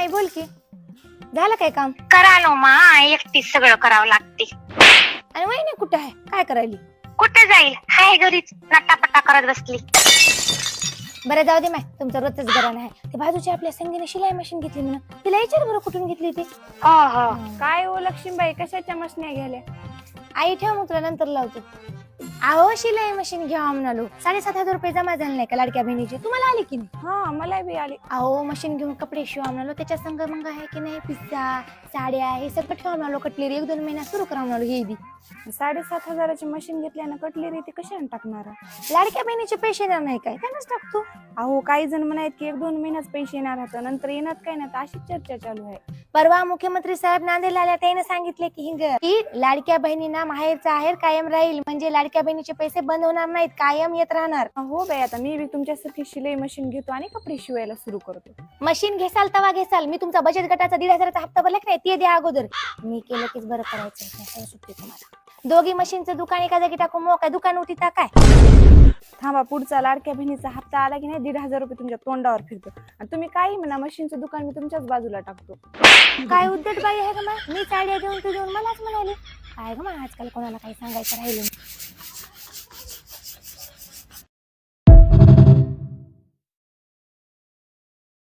आई बोल की, झालं काय काम? करा नो मा, एकटीच सगळं करावं लागते. आणि वहिनी कुठे आहे, काय करायली? कुठे जाईल, हाय घरीच नटापटा करत बसली. बरं जाऊ दे, माय तुमचं रोजच घराणं आहे. ते बाजूच्या आपल्या संगीने शिलाई मशीन घेतली म्हणून, तिला विचार बरं कुठून घेतली ती. काय ओ लक्ष्मीबाई, कशाच्या मशन्या घ्याल्या? आई ठेव, मग तुला नंतर लावतो. अहो शिलाई मशीन घ्या म्हणालो, 7,500 रुपये जमा झाले नाही का लाडक्या बहिणीचे, तुम्हाला आले की नाही? हा मला बी आले. अहो मशीन घेऊन कपडे शिवा म्हणालो, त्याच्या संग मग आहे की नाही पिझ्झा साड्या हे सगळं ठेवा म्हणालो, कटलेरी 1-2 महिन्यात सुरू करा म्हणालो. हे बी 7,500ची मशीन घेतल्यानं कटलेरी ती कशाने टाकणार? लाडक्या बहिणीचे पैसे येणार नाही काय, त्यानंच टाकतो. अहो काही जण म्हणायत की 1-2 महिन्यात पैसे येणार होतं, नंतर येणार काय ना, अशीच चर्चा चालू आहे. परवा मुख्यमंत्री साहेब नांदेडला आल्या, त्याने सांगितले की लाडक्या बहिणींना माहेरचा आहेर कायम राहील, म्हणजे लाडक्या बहिणीचे पैसे बंद होणार नाहीत, कायम येत राहणार. हो बाई, आता मी बी तुमच्यासारखी शिलाई मशीन घेतो आणि कपडे शिवायला सुरू करतो. मशीन घेसाल तवा घेसाल, मी तुमचा बचत गटाचा 1,500चा हप्ता भरला की नाही ते द्या अगोदर. मी केलं कीच बरं करायचं, सुट्टी तुम्हाला. दोघी मशीनचं दुकान एका जागी टाकू, मग काय दुकान उठी काय? थांबा, पुढचा लाडक्या बहिणीचा हप्ता आला की नाही 1,500 रुपये तुमच्या तोंडावर फिरतो आणि तुम्ही काही म्हणा, मशीनचं दुकान मी तुमच्याच बाजूला टाकतो. काय उद्धट बाई आहे का? मी साड्या देऊन तू देऊन मलाच म्हणाली काय ग? आजकाल कोणाला काही सांगायचं राहिलं.